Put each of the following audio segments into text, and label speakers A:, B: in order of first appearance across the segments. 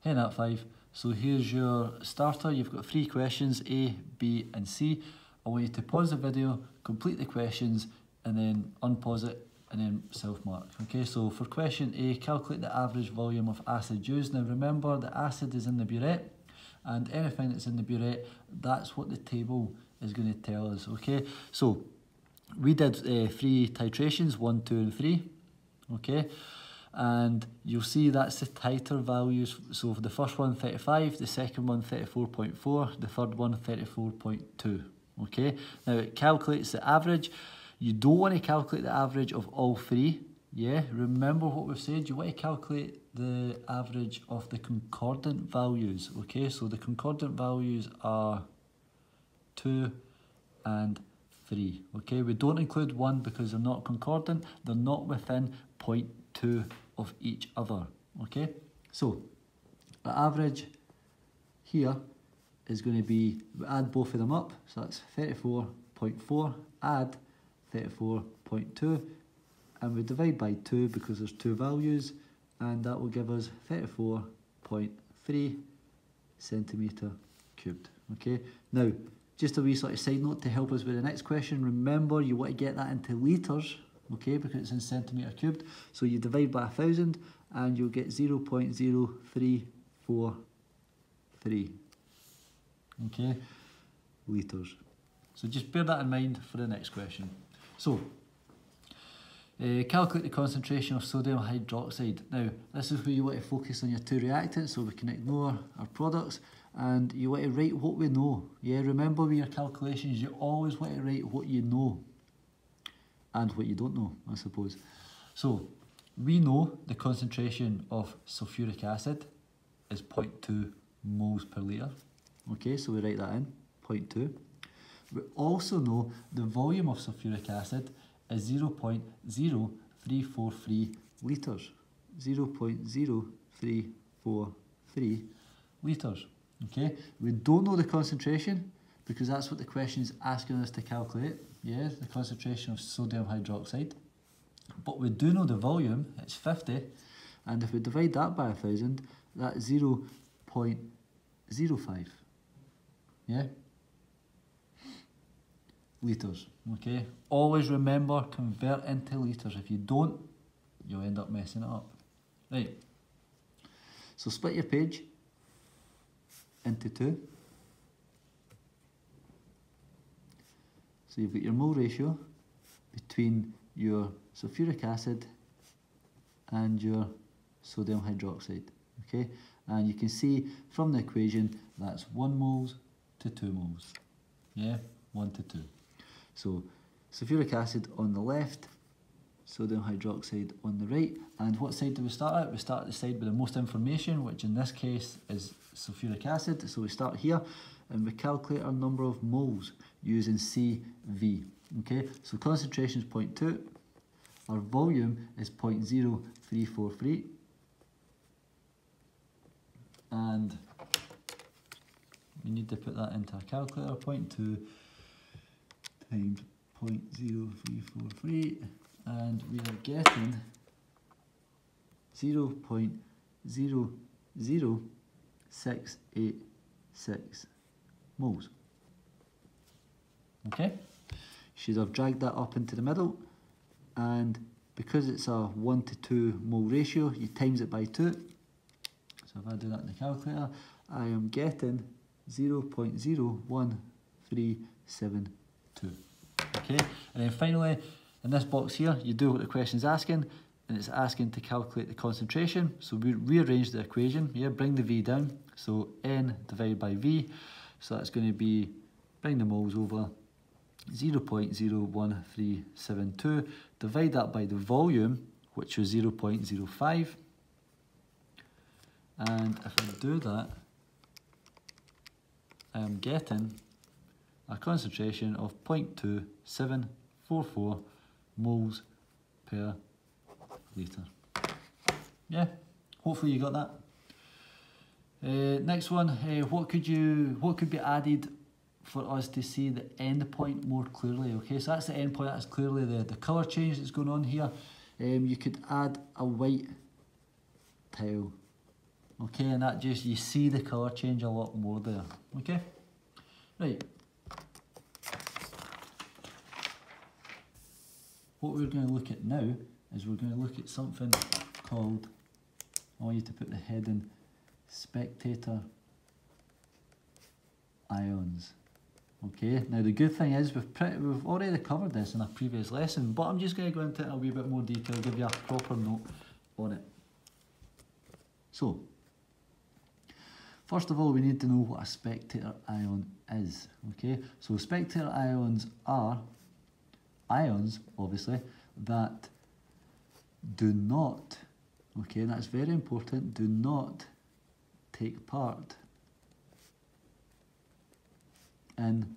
A: Heading at 5. So here's your starter. You've got 3 questions, A, B and C. I want you to pause the video, complete the questions and then unpause it and then self-mark. Okay, so for question A, calculate the average volume of acid used. Now remember, the acid is in the burette and anything that's in the burette, that's what the table is going to tell us. Okay, so we did 3 titrations, 1, 2 and 3. Okay, and you'll see that's the titer values. So for the first one 35, the second one 34.4, the third one 34.2. Okay, now it calculates the average. You don't want to calculate the average of all 3. Yeah, remember what we've said, you want to calculate the average of the concordant values. Okay, so the concordant values are 2 and 3. Okay, we don't include 1 because they're not concordant, they're not within 0.2 of each other. Okay, so the average here is going to be, we add both of them up, so that's 34.4, add 34.2, and we divide by 2 because there's 2 values, and that will give us 34.3 centimetre cubed. Okay, now just a wee sort of side note to help us with the next question. Remember, you want to get that into litres, okay, because it's in centimetre cubed. So you divide by 1,000 and you'll get 0.0343, okay, litres. So just bear that in mind for the next question. So, calculate the concentration of sodium hydroxide. Now, this is where you want to focus on your 2 reactants, so we can ignore our products, and you want to write what we know. Yeah, remember with your calculations, you always want to write what you know and what you don't know, I suppose. So, we know the concentration of sulfuric acid is 0.2 moles per litre. Okay, so we write that in, 0.2. We also know the volume of sulfuric acid is 0.0343 litres. 0.0343 litres. Okay, we don't know the concentration because that's what the question is asking us to calculate. Yeah, the concentration of sodium hydroxide. But we do know the volume, it's 50, and if we divide that by 1,000, that's 0.05. Yeah? Litres, okay? Always remember, convert into litres. If you don't, you'll end up messing it up. Right, so split your page into 2. So you've got your mole ratio between your sulfuric acid and your sodium hydroxide, okay? And you can see from the equation that's 1 moles to 2 moles, yeah, 1 to 2. So sulfuric acid on the left, sodium hydroxide on the right. And what side do we start at? We start at the side with the most information, which in this case is sulfuric acid. So we start here and we calculate our number of moles using CV. Okay, so concentration is 0.2, our volume is 0.0343, and we need to put that into a calculator. 0.2 times 0.0343, and we are getting 0.00686 moles. Okay, should have dragged that up into the middle, and because it's a 1 to 2 mole ratio, you times it by 2. So if I do that in the calculator, I am getting 0.01372. Okay, and then finally, in this box here, you do what the question's asking, and it's asking to calculate the concentration. So we rearrange the equation, yeah, bring the V down, so N divided by V, so that's going to be, bring the moles over, 0.01372, divide that by the volume, which was 0.05, and if I do that, I am getting a concentration of 0.2744 moles per litre. Yeah, hopefully you got that. Next one, what could be added for us to see the end point more clearly? Okay, so that's the end point, that's clearly the colour change that's going on here. You could add a white tile Okay, and that just, you see the colour change a lot more there. Okay, right. What we're going to look at now is we're going to look at something called, I want you to put the heading, spectator ions. Okay, now the good thing is we've already covered this in a previous lesson, but I'm just going to go into it in a wee bit more detail, give you a proper note on it. So, first of all, we need to know what a spectator ion is. Okay, so spectator ions are ions, obviously, that do not, okay, and that's very important, do not take part in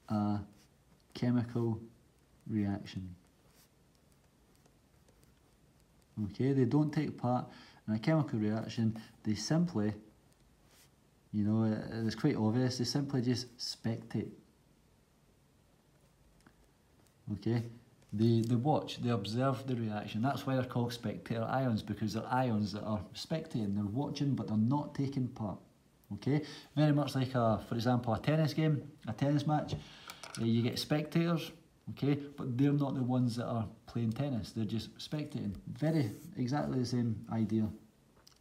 A: a chemical reaction. Okay, they don't take part in a chemical reaction, they simply, you know, it's quite obvious, they simply just spectate. Okay, they watch, they observe the reaction. That's why they're called spectator ions, because they're ions that are spectating, they're watching but they're not taking part. Okay, very much like, for example, a tennis game, a tennis match, you get spectators, okay, but they're not the ones that are playing tennis, they're just spectating. Exactly the same idea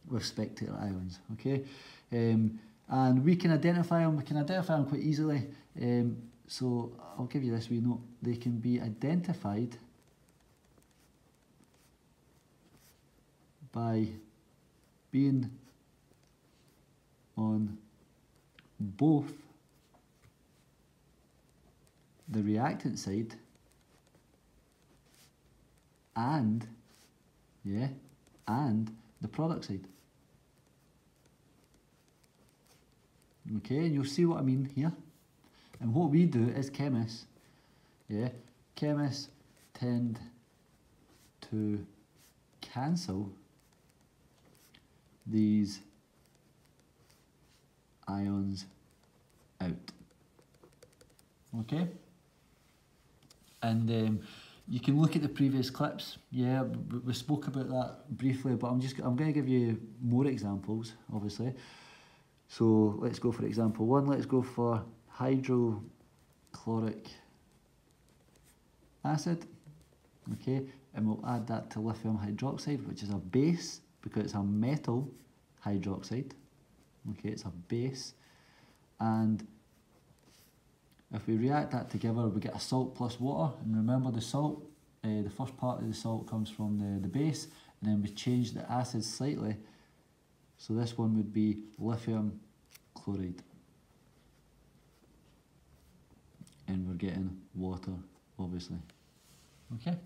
A: with spectator ions, okay. And we can identify them quite easily. So I'll give you this wee note. They can be identified by being on both the reactant side and the product side. Okay, and you'll see what I mean here. And what we do as chemists, chemists tend to cancel these ions out. Okay? And you can look at the previous clips. Yeah, we spoke about that briefly, but I'm going to give you more examples, obviously. So let's go for example one. Let's go for hydrochloric acid. Okay, and we'll add that to lithium hydroxide, which is a base because it's a metal hydroxide. Okay, it's a base, and if we react that together, we get a salt plus water. And remember, the salt, the first part of the salt comes from the base, and then we change the acid slightly. So this one would be lithium chloride. And we're getting water, obviously. Okay?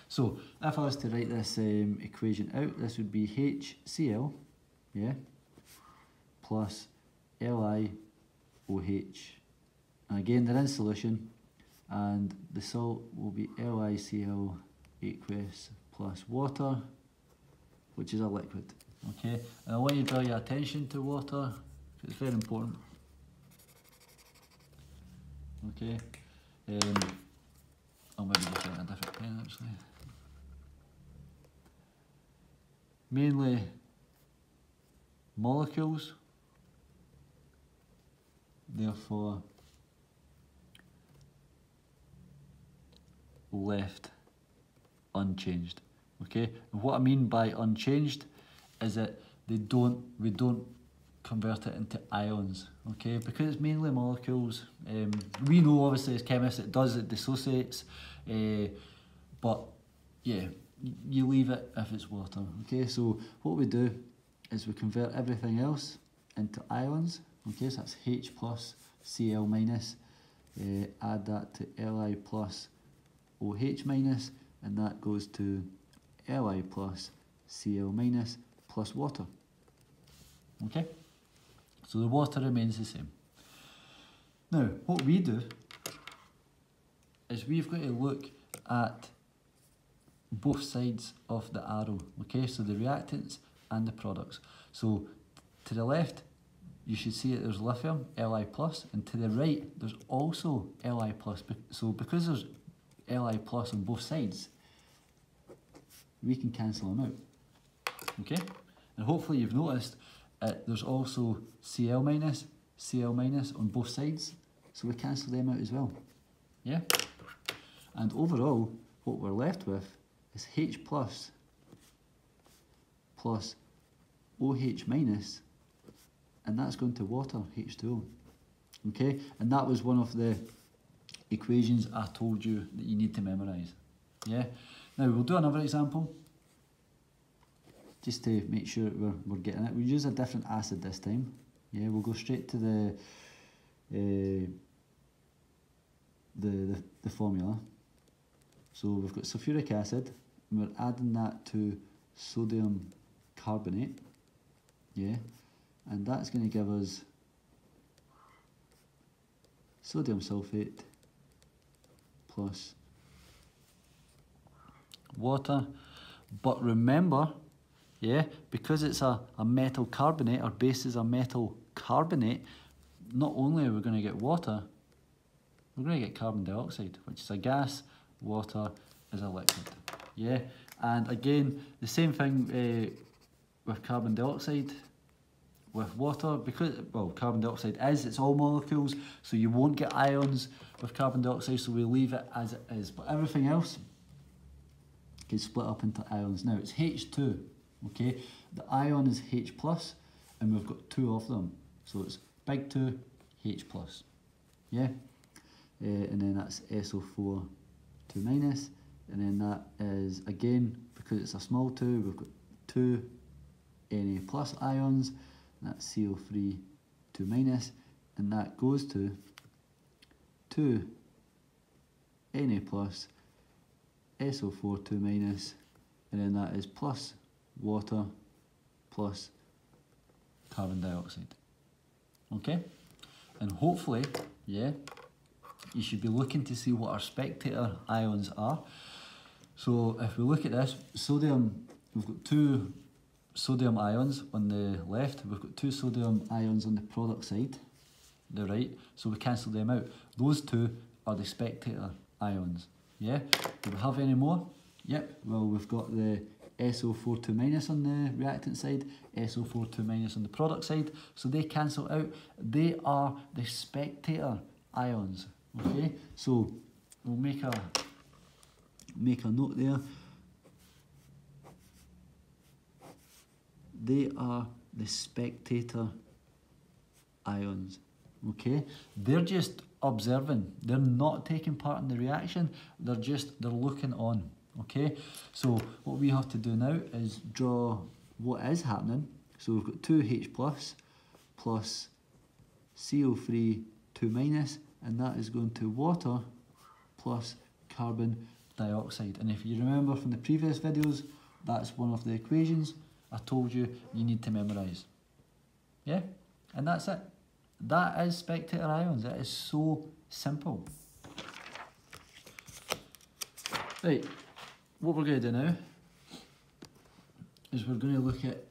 A: So, if I was to write this equation out, this would be HCl, plus LiOH. And again, they're in solution, and the salt will be LiCl aqueous plus water, which is a liquid. Okay, and I want you to draw your attention to water, it's very important. Okay, I'll maybe just write a different pen actually. Mainly molecules, therefore left unchanged. Okay, and what I mean by unchanged is that we don't convert it into ions. Okay, because it's mainly molecules. We know obviously as chemists it dissociates, but yeah, you leave it if it's water. Okay, so what we do is we convert everything else into ions. Okay, so that's H plus Cl minus, add that to Li plus OH minus, and that goes to Li plus Cl minus plus water. Okay, so the water remains the same. Now, what we do is we've got to look at both sides of the arrow. Okay, so the reactants and the products. So to the left, you should see that there's lithium, Li plus, and to the right, there's also Li plus. So because there's Li plus on both sides, we can cancel them out. Okay, and hopefully you've noticed there's also Cl minus, Cl minus on both sides, so we cancel them out as well. Yeah? And overall, what we're left with is H plus OH minus, and that's going to water, H2O. Okay? And that was one of the equations I told you that you need to memorise. Yeah? Now we'll do another example, just to make sure that we're getting it. We'll use a different acid this time. Yeah, we'll go straight to the formula. So we've got sulfuric acid, and we're adding that to sodium carbonate. Yeah, and that's going to give us sodium sulfate plus water. But remember, yeah, because it's a metal carbonate, our base is a metal carbonate, not only are we going to get water, we're going to get carbon dioxide, which is a gas, water is a liquid. Yeah, and again, the same thing with carbon dioxide, with water, because, well, carbon dioxide it's all molecules, so you won't get ions with carbon dioxide, so we leave it as it is. But everything else can split up into ions. Now, it's H2, okay? The ion is H plus, and we've got two of them. So it's big 2, H plus, yeah? And then that's SO4 2 minus, and then that is, again, because it's a small 2, we've got 2 Na plus ions, and that's CO3 2 minus, and that goes to 2 Na plus SO4 2 minus, and then that is plus water plus carbon dioxide. Okay? And hopefully, yeah, you should be looking to see what our spectator ions are. So if we look at this, sodium, we've got 2 sodium ions on the left, we've got 2 sodium ions on the product side, the right, so we cancel them out. Those 2 are the spectator ions. Yeah? Do we have any more? Yep, well, we've got the SO4 2 minus on the reactant side, SO4 2 minus on the product side, so they cancel out. They are the spectator ions. Okay, so we'll make a note there. They are the spectator ions. Okay, they're just observing. They're not taking part in the reaction. They're looking on. Okay, so what we have to do now is draw what is happening. So we've got 2H plus CO3 2 minus, and that is going to water plus carbon dioxide. And if you remember from the previous videos, that's one of the equations I told you need to memorise. Yeah, and that's it. That is spectator ions. It is so simple. Right, what we're going to do now is we're going to look at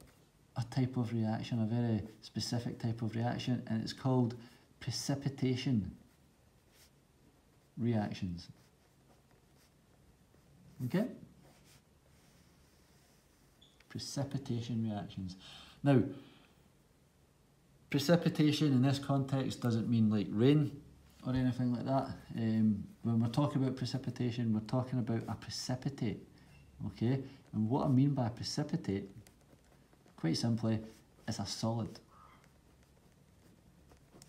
A: a type of reaction, a very specific type of reaction, and it's called precipitation reactions. Okay? Precipitation reactions. Now, precipitation in this context doesn't mean like rain or anything like that. When we're talking about precipitation, we're talking about a precipitate. Okay? And what I mean by precipitate, quite simply, is a solid.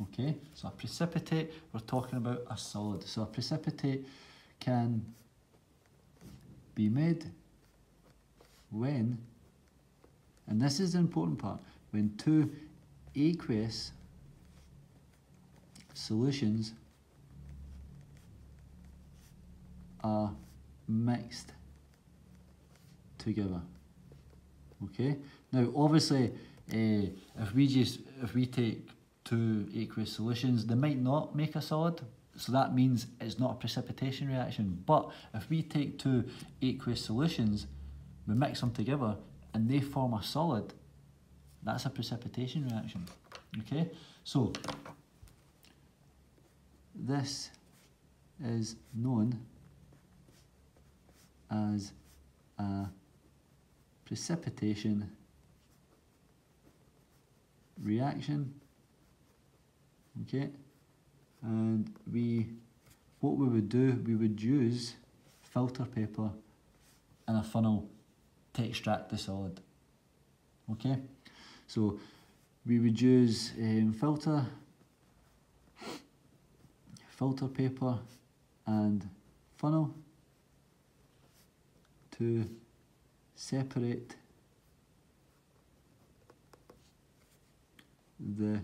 A: Okay? So a precipitate, we're talking about a solid. So a precipitate can be made when, and this is the important part, when 2 aqueous solutions are mixed together. Okay? Now obviously if we take 2 aqueous solutions, they might not make a solid, so that means it's not a precipitation reaction. But if we take 2 aqueous solutions, we mix them together and they form a solid, that's a precipitation reaction. Okay, so this is known as a precipitation reaction, okay, and what we would do, we would use filter paper and a funnel to extract the solid, okay. So we would use filter paper and funnel to separate the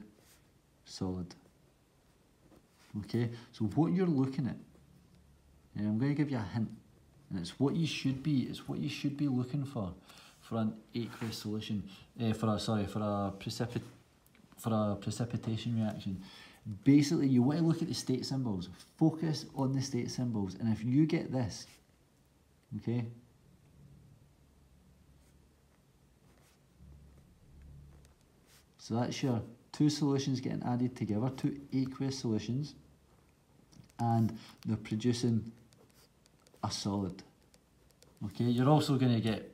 A: solid. Okay, so what you're looking at, and I'm going to give you a hint, and it's what you should be looking for an aqueous solution, for a precipitation reaction. Basically, you want to look at the state symbols, focus on the state symbols, and if you get this, okay, so that's your two solutions getting added together, two aqueous solutions, and they're producing a solid. Okay, you're also going to get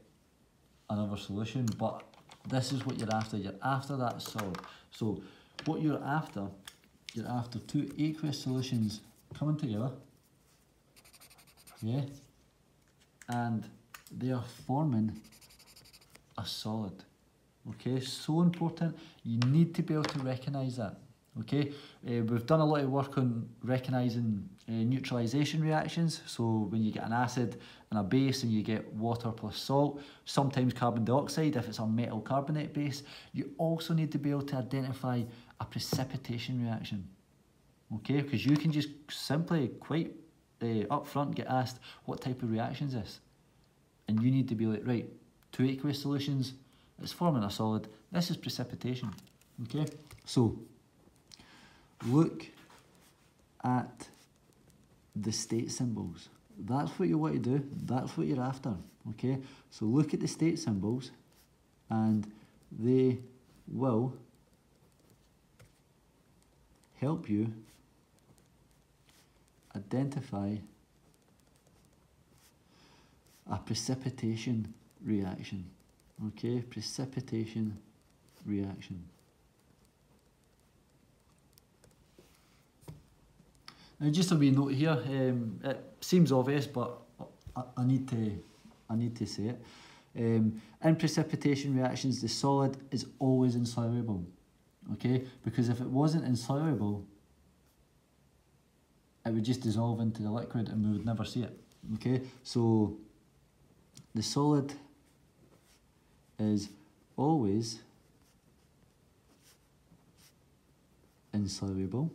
A: another solution, but this is what you're after. You're after that solid. So what you're after two aqueous solutions coming together, yeah, and they are forming a solid. Okay, so important. You need to be able to recognise that. Okay, we've done a lot of work on recognising neutralisation reactions. So when you get an acid and a base and you get water plus salt, sometimes carbon dioxide if it's a metal carbonate base, you also need to be able to identify a precipitation reaction. Okay, because you can just simply quite up front get asked what type of reaction is this, and you need to be like, right, two aqueous solutions, it's forming a solid, this is precipitation. Okay, so look at the state symbols. That's what you want to do, that's what you're after. Okay, so look at the state symbols and they will help you identify a precipitation reaction. Okay, precipitation reaction. Now just a wee note here, it seems obvious but I need to say it. In precipitation reactions the solid is always insoluble, okay, because if it wasn't insoluble it would just dissolve into the liquid and we would never see it. Okay, so the solid is always insoluble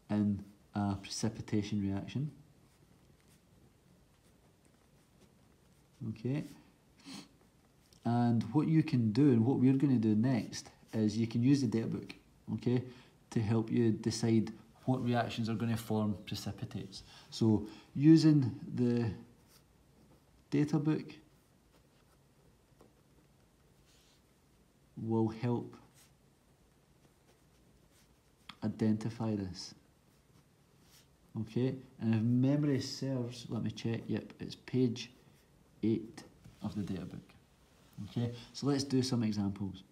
A: in a precipitation reaction. Okay, and what you can do and what we're going to do next is you can use the data book, okay, to help you decide what reactions are going to form precipitates. So using the data book will help identify this. Okay, and if memory serves, let me check, yep, it's page 8 of the data book. Okay, so let's do some examples.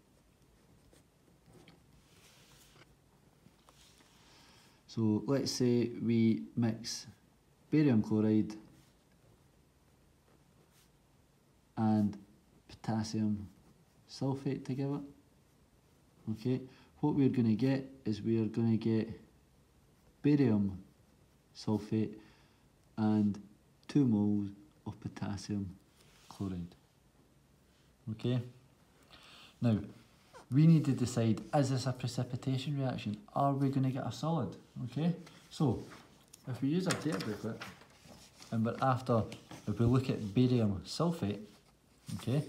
A: So let's say we mix barium chloride and potassium sulfate together. Okay, what we're going to get is we are going to get barium sulfate and 2 moles of potassium chloride. Okay, now we need to decide, is this a precipitation reaction? Are we going to get a solid? Okay, so if we use our data booklet and we're after, if we look at barium sulfate, okay,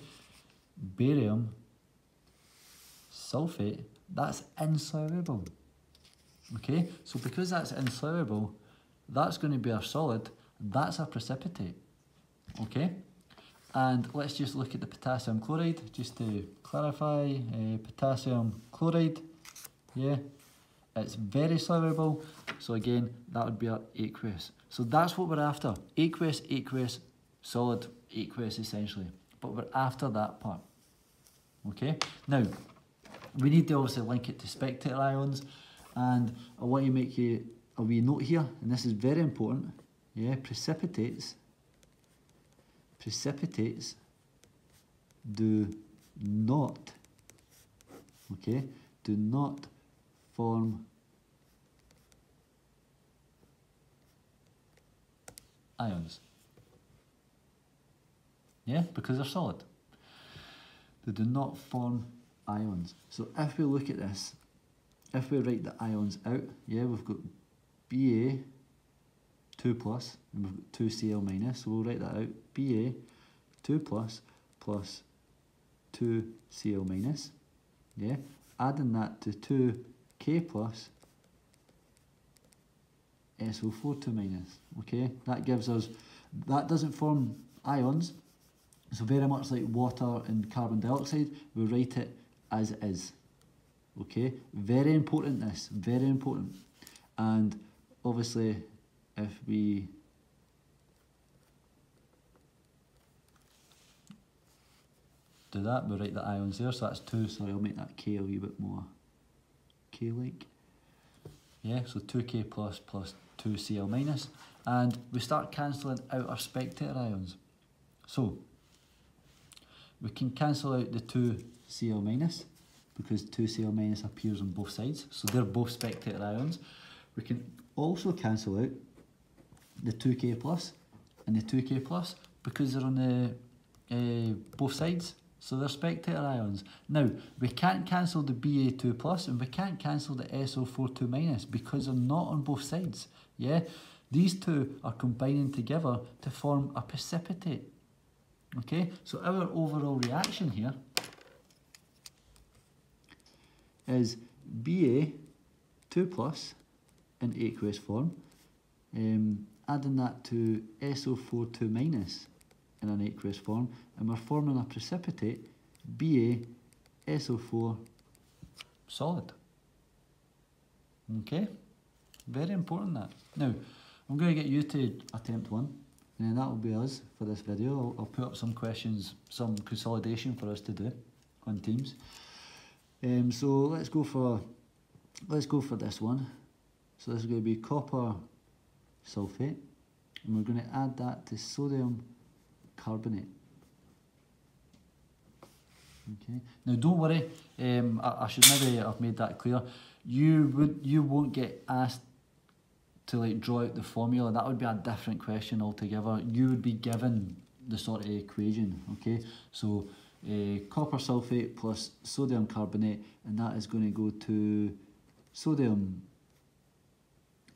A: barium sulfate, that's insoluble. Okay, so because that's insoluble, that's going to be our solid, that's a precipitate. Okay, and let's just look at the potassium chloride, just to clarify, potassium chloride, yeah, it's very soluble, so again, that would be our aqueous. So that's what we're after, aqueous, aqueous, solid, aqueous essentially, but we're after that part. Okay, now we need to obviously link it to spectator ions, and I want to make you a wee note here, and this is very important. Yeah, precipitates do not, okay, do not form ions. Yeah, because they're solid. They do not form ions. So if we look at this, if we write the ions out, yeah, we've got Ba 2 plus, and we've got 2Cl minus, so we'll write that out. Ba 2 plus 2Cl minus, yeah, adding that to 2K plus SO4 2 minus, okay, that gives us, that doesn't form ions, so very much like water and carbon dioxide, we write it as is, okay, very important this, very important, and obviously if we do that, we write the ions there, so that's 2, sorry, I'll make that K a wee bit more K-like. Yeah, so 2K plus 2Cl minus, and we start cancelling out our spectator ions. So we can cancel out the 2Cl minus because 2Cl minus appears on both sides, so they're both spectator ions. We can also cancel out the 2K plus and the 2K plus because they're on the both sides, so they're spectator ions. Now, we can't cancel the Ba2 plus and we can't cancel the SO4 2 minus because they're not on both sides. Yeah, these two are combining together to form a precipitate. Okay, so our overall reaction here is Ba2 plus in aqueous form, adding that to SO4 2 minus in an aqueous form, and we're forming a precipitate BaSO4 solid. Okay, very important that. Now, I'm going to get you to attempt one, and then that will be us for this video. I'll put up some questions, some consolidation for us to do on Teams. So let's go for this one. So this is going to be copper sulfate, and we're going to add that to sodium carbonate. Okay. Now don't worry. I should maybe have made that clear. You won't get asked to like draw out the formula. That would be a different question altogether. You would be given the sort of equation. Okay. So copper sulfate plus sodium carbonate, and that is going to go to sodium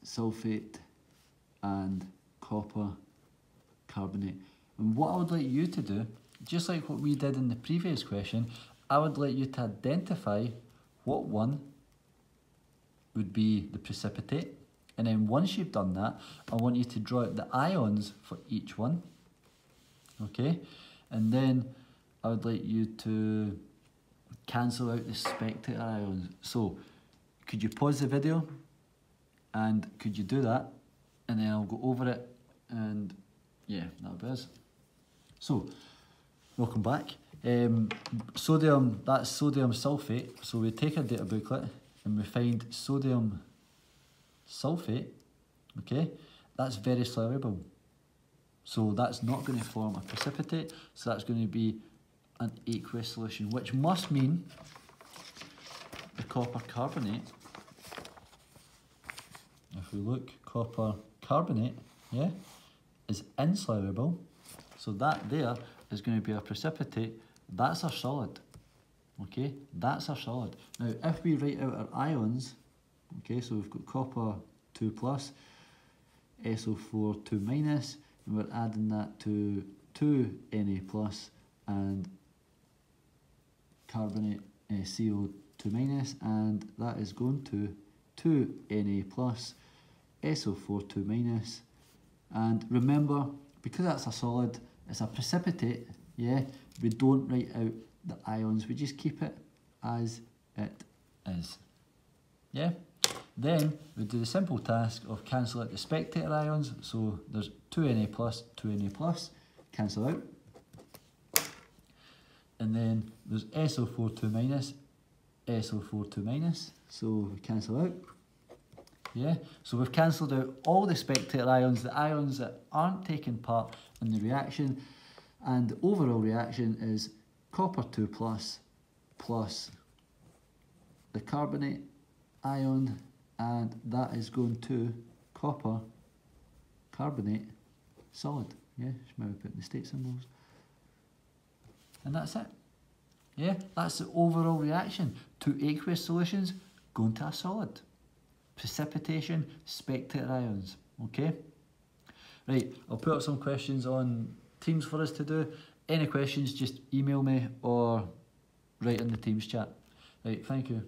A: sulfate and copper carbonate. And what I would like you to do, just like what we did in the previous question, I would like you to identify what one would be the precipitate, and then once you've done that, I want you to draw out the ions for each one. Okay, and then I would like you to cancel out the spectator ions. So could you pause the video and could you do that, and then I'll go over it, and yeah, that'll be us. So welcome back. Sodium, that's sodium sulfate. So we take a data booklet and we find sodium sulfate, okay, that's very soluble. So that's not going to form a precipitate, so that's going to be an aqueous solution, which must mean the copper carbonate, if we look, copper carbonate, yeah, is insoluble. So that there is going to be a precipitate. That's our solid. Okay, that's our solid. Now, if we write out our ions, okay, so we've got copper 2 plus, SO4 2 minus, and we're adding that to 2 Na plus and carbonate CO2 minus, and that is going to 2 Na plus, SO4 2 minus, and remember, because that's a solid, it's a precipitate, yeah, we don't write out the ions, we just keep it as it is. Yeah? Then we do the simple task of cancel out the spectator ions, so there's 2 Na plus, 2 Na plus, cancel out. and then there's SO4 2 minus, SO4 2 minus, so we cancel out. Yeah, so we've cancelled out all the spectator ions, the ions that aren't taking part in the reaction, and the overall reaction is copper 2 plus the carbonate ion, and that is going to copper carbonate solid. Yeah, just maybe put the state symbols. And that's it. Yeah, that's the overall reaction. Two aqueous solutions going to a solid. Precipitation, spectator ions. Okay? Right, I'll put up some questions on Teams for us to do. Any questions, just email me or write in the Teams chat. Right, thank you.